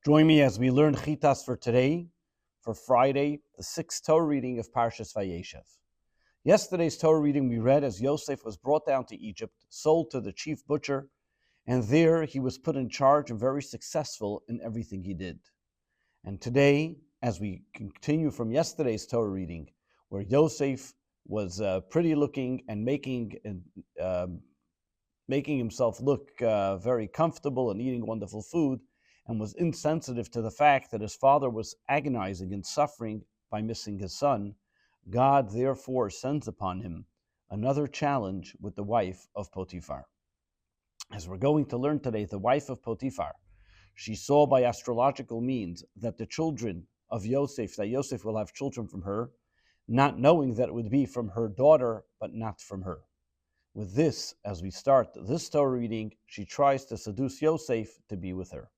Join me as we learn Chitas for today, for Friday, the sixth Torah reading of Parshas Vayeishev. Yesterday's Torah reading we read as Yosef was brought down to Egypt, sold to the chief butcher, and there he was put in charge and very successful in everything he did. And today, as we continue from yesterday's Torah reading, where Yosef was pretty looking and making himself look very comfortable and eating wonderful food, and was insensitive to the fact that his father was agonizing and suffering by missing his son, God therefore sends upon him another challenge with the wife of Potiphar. As we're going to learn today, the wife of Potiphar, she saw by astrological means that the children of Yosef, that Yosef will have children from her, not knowing that it would be from her daughter, but not from her. With this, as we start this Torah reading, she tries to seduce Yosef to be with her.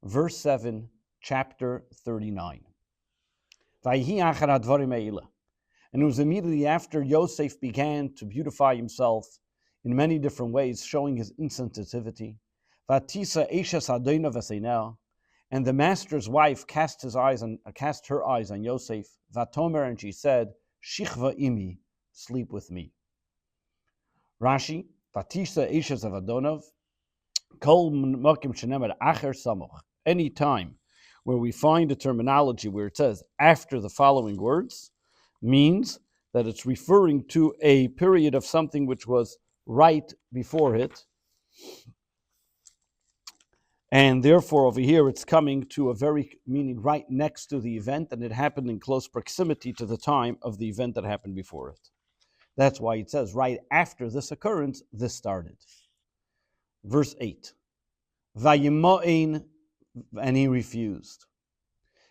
Verse 7, chapter 39. And it was immediately after Yosef began to beautify himself in many different ways, showing his insensitivity. And the master's wife cast her eyes on Yosef. Vatomer, and she said, Shichva imi, sleep with me. Rashi, Vatisa Eishes of Adonov, Kol Mokim Shenemer Acher Samoch. Any time where we find a terminology where it says after the following words, means that it's referring to a period of something which was right before it. And therefore over here it's coming to a meaning right next to the event, and it happened in close proximity to the time of the event that happened before it. That's why it says right after this occurrence, this started. Verse 8. Vayemoin, and he refused.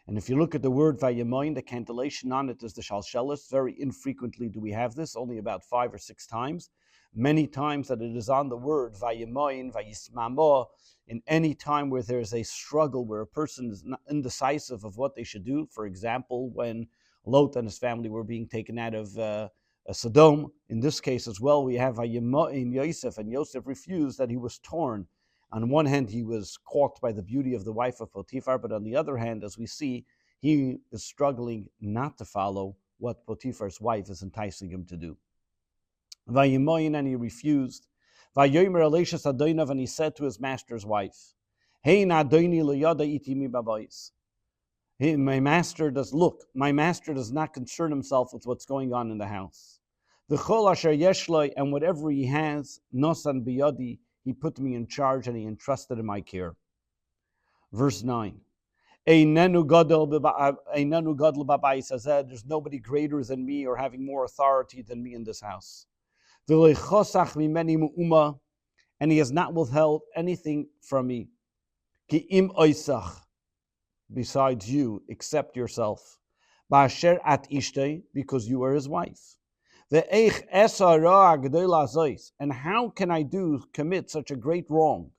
And if you look at the word Vayemoin, the cantillation on it is the Shalshelis. Very infrequently do we have this, only about 5 or 6 times. Many times that it is on the word Vayemoin, Vayismamo, in any time where there's a struggle, where a person is indecisive of what they should do. For example, when Lot and his family were being taken out of Sodom. In this case as well, we have Vayemoin Yosef, and Yosef refused, that he was torn. On one hand, he was caught by the beauty of the wife of Potiphar, but on the other hand, as we see, he is struggling not to follow what Potiphar's wife is enticing him to do. Vayemoin, and he refused. Vayomer Elishes Adoinav, and he said to his master's wife, Hey Adoini Leyada Itimi Babais. My master does not concern himself with what's going on in the house. V'chol asher yeshloi, and whatever he has, nosan biyadi, he put me in charge and he entrusted in my care. Verse 9. Einenu gadol b'bayis hazeh, there's nobody greater than me or having more authority than me in this house. V'leichosach mimeni mu'uma, and he has not withheld anything from me. Ki im oisach, besides you, except yourself. Ba'asher at ishtei, because you are his wife. And how can I commit such a great wrong?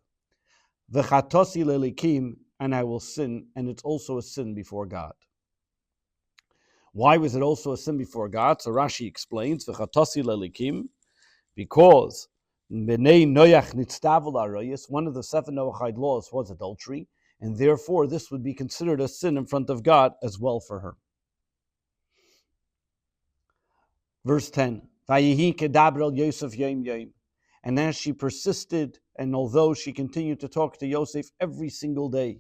And I will sin, and it's also a sin before God. Why was it also a sin before God? So Rashi explains, because one of the 7 Noachide laws was adultery, and therefore this would be considered a sin in front of God as well for her. Verse 10, and as she persisted, and although she continued to talk to Yosef every single day,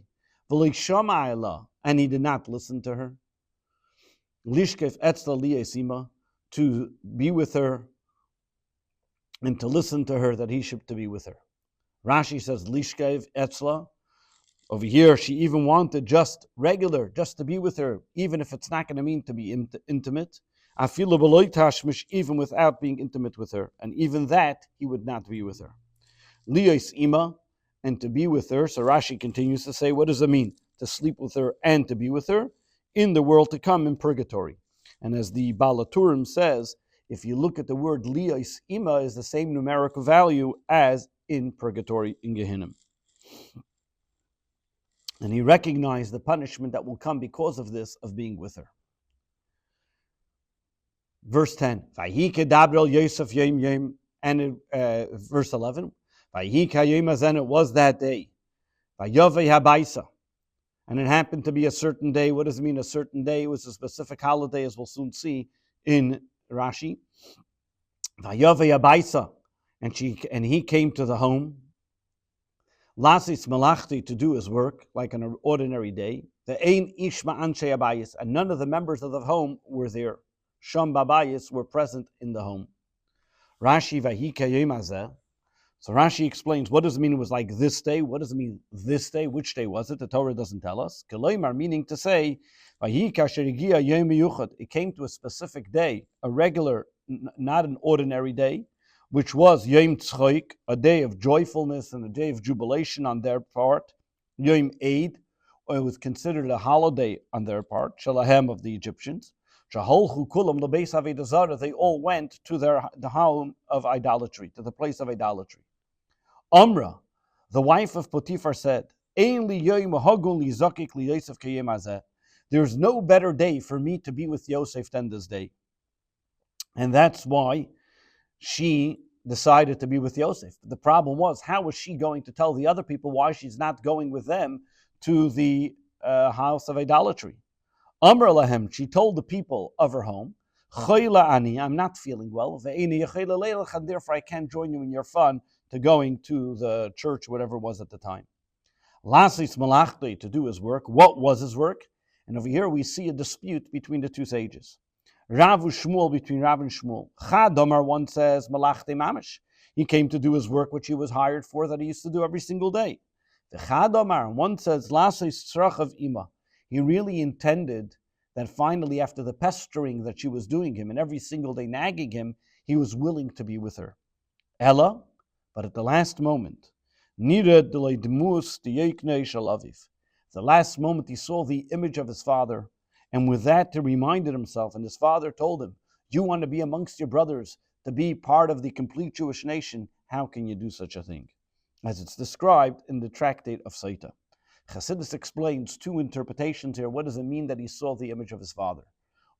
and he did not listen to her, to be with her, and to listen to her, that he should to be with her. Rashi says, Lishkev etzla. Over here, she even wanted just to be with her, even if it's not going to mean to be intimate. Even without being intimate with her, and even that he would not be with her. Liyos ima, and to be with her. So Rashi continues to say, what does it mean to sleep with her and to be with her in the world to come, in purgatory? And as the Balaturim says, if you look at the word liyos ima, is the same numerical value as in purgatory in Gehinnom. And he recognized the punishment that will come because of this, of being with her. Verse 10, Yosef and verse 11, and it was that day, And it happened to be a certain day. What does it mean, a certain day? It was a specific holiday, as we'll soon see in Rashi. Vayove Abaisa, and he came to the home. Lasis malachti, to do his work like an ordinary day. The ein ishma anshe abayis, and none of the members of the home were there. Sham babayis were present in the home. Rashi vayika yemazeh. So Rashi explains, what does it mean it was like this day? What does it mean this day? Which day was it? The Torah doesn't tell us. Keloimar, meaning to say, it came to a specific day, a regular, not an ordinary day, which was Yom Tzchoik, a day of joyfulness and a day of jubilation on their part. Yom Eid, it was considered a holiday on their part, Shalahem of the Egyptians. They all went to the home of idolatry, to the place of idolatry. Amra, the wife of Potiphar, said, there's no better day for me to be with Yosef than this day. And that's why she decided to be with Yosef. The problem was, how was she going to tell the other people why she's not going with them to the house of idolatry? Amr lahem, she told the people of her home, I'm not feeling well, and therefore I can't join you in your fun to going to the church, whatever it was at the time. Lasis malachti, to do his work. What was his work? And over here we see a dispute between the two sages. Rav Shmuel, between Rav and Shmuel. Chadomar, one says, malachti mamish. He came to do his work, which he was hired for, that he used to do every single day. The Chadomar, one says, lasis tzrach of ima. He really intended that finally, after the pestering that she was doing him and every single day nagging him, he was willing to be with her. Ella, but at the last moment, the last moment he saw the image of his father, and with that he reminded himself, and his father told him, you want to be amongst your brothers, to be part of the complete Jewish nation, how can you do such a thing? As it's described in the tractate of Saita. Chassidus explains two interpretations here. What does it mean that he saw the image of his father?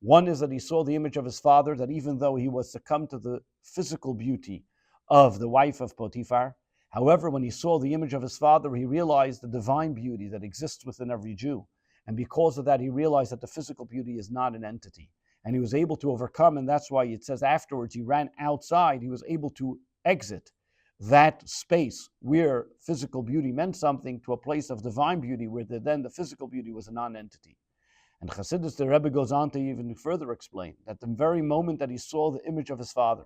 One is that he saw the image of his father, that even though he was succumbed to the physical beauty of the wife of Potiphar, however, when he saw the image of his father, he realized the divine beauty that exists within every Jew. And because of that, he realized that the physical beauty is not an entity. And he was able to overcome, and that's why it says afterwards he ran outside, he was able to exit that space where physical beauty meant something to a place of divine beauty where then the physical beauty was a non-entity. And Chassidus, the Rebbe goes on to even further explain that the very moment that he saw the image of his father,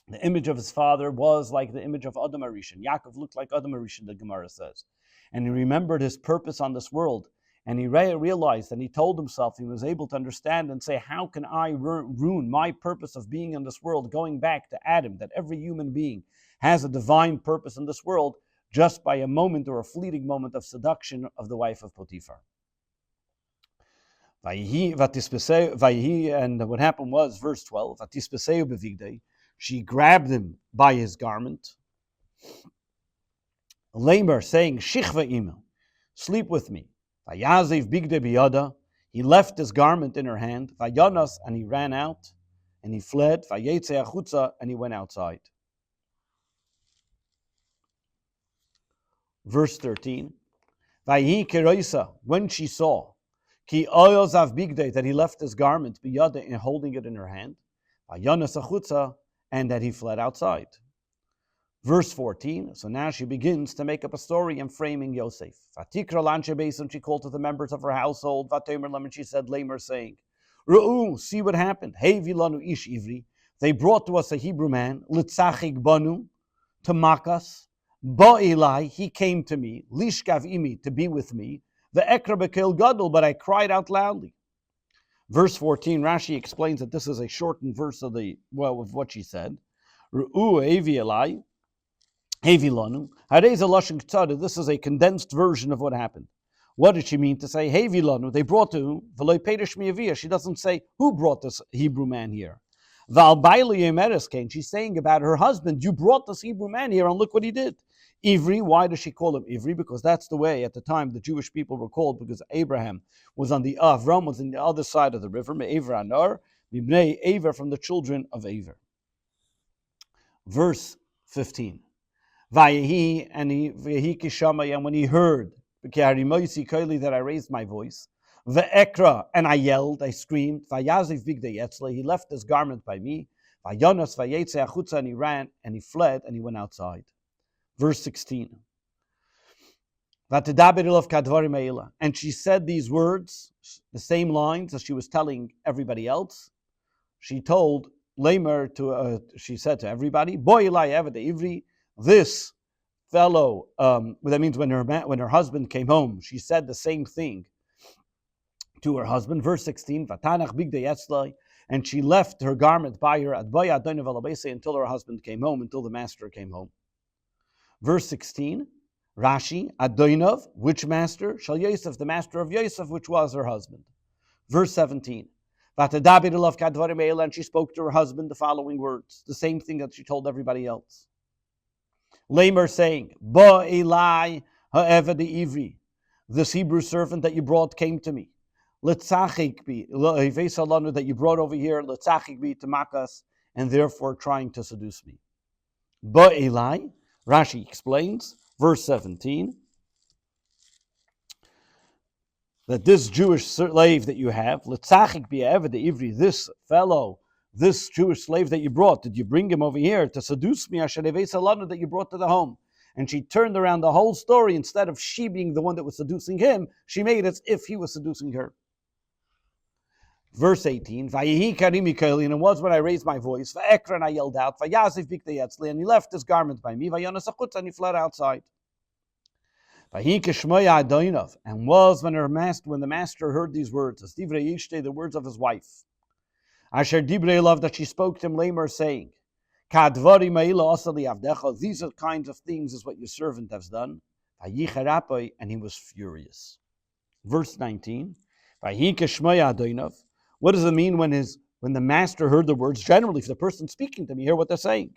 the image of his father was like the image of Adam Arishan. Yaakov looked like Adam Arishan, the Gemara says. And he remembered his purpose on this world. And he realized, and he told himself, he was able to understand and say, how can I ruin my purpose of being in this world, going back to Adam, that every human being has a divine purpose in this world, just by a moment or a fleeting moment of seduction of the wife of Potiphar. And what happened was, verse 12, she grabbed him by his garment, Lamer, saying, Shichva ima, sleep with me. Vayazev bigde biyada, he left his garment in her hand. Vayanas, and he ran out, and he fled. Vayetze achutza, and he went outside. Verse 13. Vayhi keroisa, when she saw, ki oyozav bigde, that he left his garment biyada, and holding it in her hand. Vayanas achutza, and that he fled outside. Verse 14, so now she begins to make up a story and framing Yosef. Vatikra lanche beis, she called to the members of her household, vatemer lam, and she said, Lamer, saying, Ru'u, see what happened. Hey vilanu ish ivri, they brought to us a Hebrew man, litzachig banu, to mock us. Ba'ilai, he came to me, lishkav imi, to be with me, the ekra bekel gadol, but I cried out loudly. Verse 14, Rashi explains that this is a shortened verse of what she said. Ru'u evi elai, Hevilanu. This is a condensed version of what happened. What did she mean to say? Hevilanu. They brought to V'loi Peidish Miavia. She doesn't say who brought this Hebrew man here. Val Baili Emeres came. She's saying about her husband, you brought this Hebrew man here and look what he did. Ivri, why does she call him Ivri? Because that's the way at the time the Jewish people were called, because Avram was on the other side of the river, Me'evra Anar, Mibnei Aver, from the children of Aver. Verse 15. And when he heard, that I raised my voice. Ve'ekra, and I yelled, I screamed. Vayaziv bigdei etzle, he left his garment by me. Vayonos vayetze achutza, and he ran, and he fled, and he went outside. Verse 16. And she said these words, the same lines as she was telling everybody else. She told Lamer she said to everybody, Boy Ivri, this fellow, that means when her husband came home, she said the same thing to her husband. Verse 16, and she left her garment by her until her husband came home, until the master came home. Verse 16, Rashi, Adoinov, which master? Shal Yosef, the master of Yosef, which was her husband. Verse 17, and she spoke to her husband the following words, the same thing that she told everybody else. Lamer saying, Ba Elai ha'eved ivri, this Hebrew servant that you brought came to me. Letzachik bi, that you brought over here, letzachik bi, to mock us, and therefore trying to seduce me. Ba Elai, Rashi explains, verse 17, that this Jewish slave that you have, letzachik bi ha'eved ivri, this fellow, this Jewish slave that you brought, did you bring him over here to seduce me, that you brought to the home? And she turned around the whole story. Instead of she being the one that was seducing him, she made it as if he was seducing her. Verse 18, and it was when I raised my voice, and I yelled out, and he left his garment by me, and he fled outside. And was when the master heard these words, as the words of his wife, Asher dibrei love, that she spoke to him, Lamer, saying, these are kinds of things is what your servant has done. And he was furious. Verse 19. What does it mean when the master heard the words? Generally, if the person speaking to me hear what they're saying,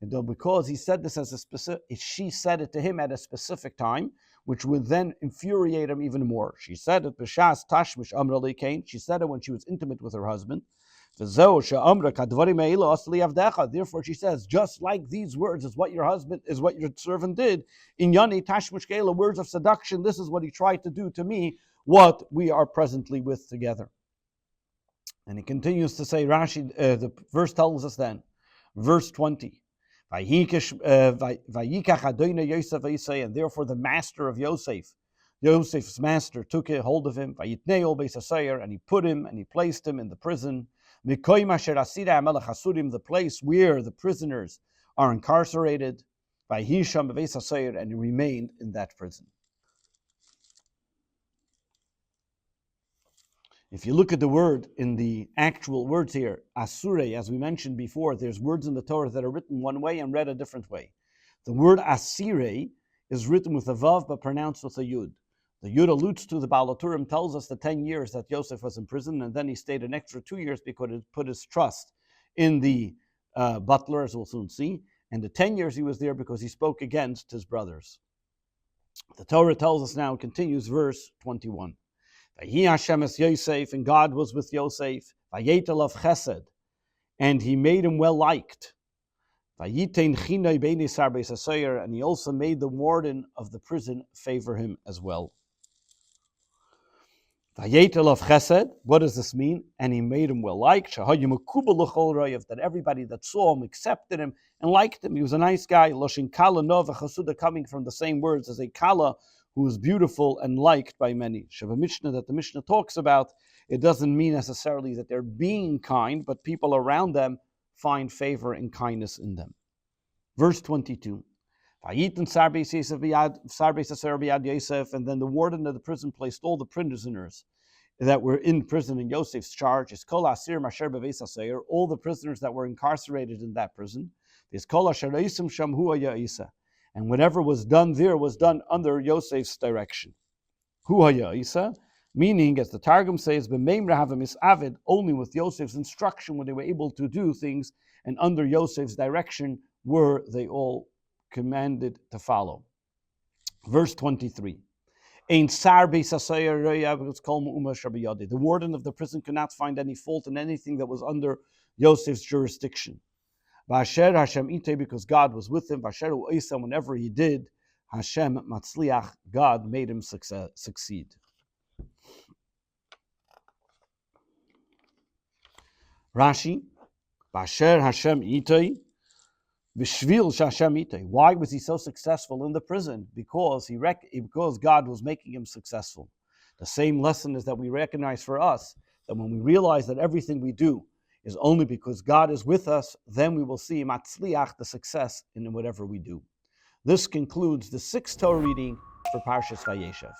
and because he said this as she said it to him at a specific time, which would then infuriate him even more. She said it b'shas tashmish amra lekein. She said it when she was intimate with her husband. Therefore, she says, just like these words is what your servant did in Yani Tashmushkela, words of seduction. This is what he tried to do to me, what we are presently with together. And he continues to say, Rashi, the verse tells us then, verse 20, and therefore the master of Yosef's master took hold of him, and he put him and he placed him in the prison. The place where the prisoners are incarcerated, and he remained in that prison. If you look at the word in the actual words here, asure, as we mentioned before, there's words in the Torah that are written one way and read a different way. The word asire is written with a vav but pronounced with a yud. The Yud alludes to the Baal HaTurim, tells us the 10 years that Yosef was in prison, and then he stayed an extra 2 years because he put his trust in the butler, as we'll soon see, and the 10 years he was there because he spoke against his brothers. The Torah tells us now, it continues, verse 21. Vayi Hashem es Yosef, and God was with Yosef, Vayetel of Chesed, and he made him well liked. Vayitein chinoi b'nei sar beis hasoyer, and he also made the warden of the prison favor him as well. Vayetel of Chesed, what does this mean? And he made him well liked. Shahayu mekubel l'chol royev, that everybody that saw him accepted him and liked him. He was a nice guy. Loshin kala nova chasuda, coming from the same words as a kala who was beautiful and liked by many. Sheva Mishnah that the Mishnah talks about, it doesn't mean necessarily that they're being kind, but people around them find favor and kindness in them. Verse 22. And then the warden of the prison placed all the prisoners that were in prison in Yosef's charge. All the prisoners that were incarcerated in that prison. And whatever was done there was done under Yosef's direction. Meaning, as the Targum says, only with Yosef's instruction were they were able to do things, and under Yosef's direction were they all commanded to follow. Verse 23. The warden of the prison could not find any fault in anything that was under Yosef's jurisdiction. Because God was with him, whenever he did, Hashem matzliach, God made him succeed. Rashi, Basher Hashem itay, B'shvil Hashem itay. Why was he so successful in the prison? Because because God was making him successful. The same lesson is that we recognize for us that when we realize that everything we do is only because God is with us, then we will see matzliach, the success in whatever we do. This concludes the 6th Torah reading for Parshas Vayeishev.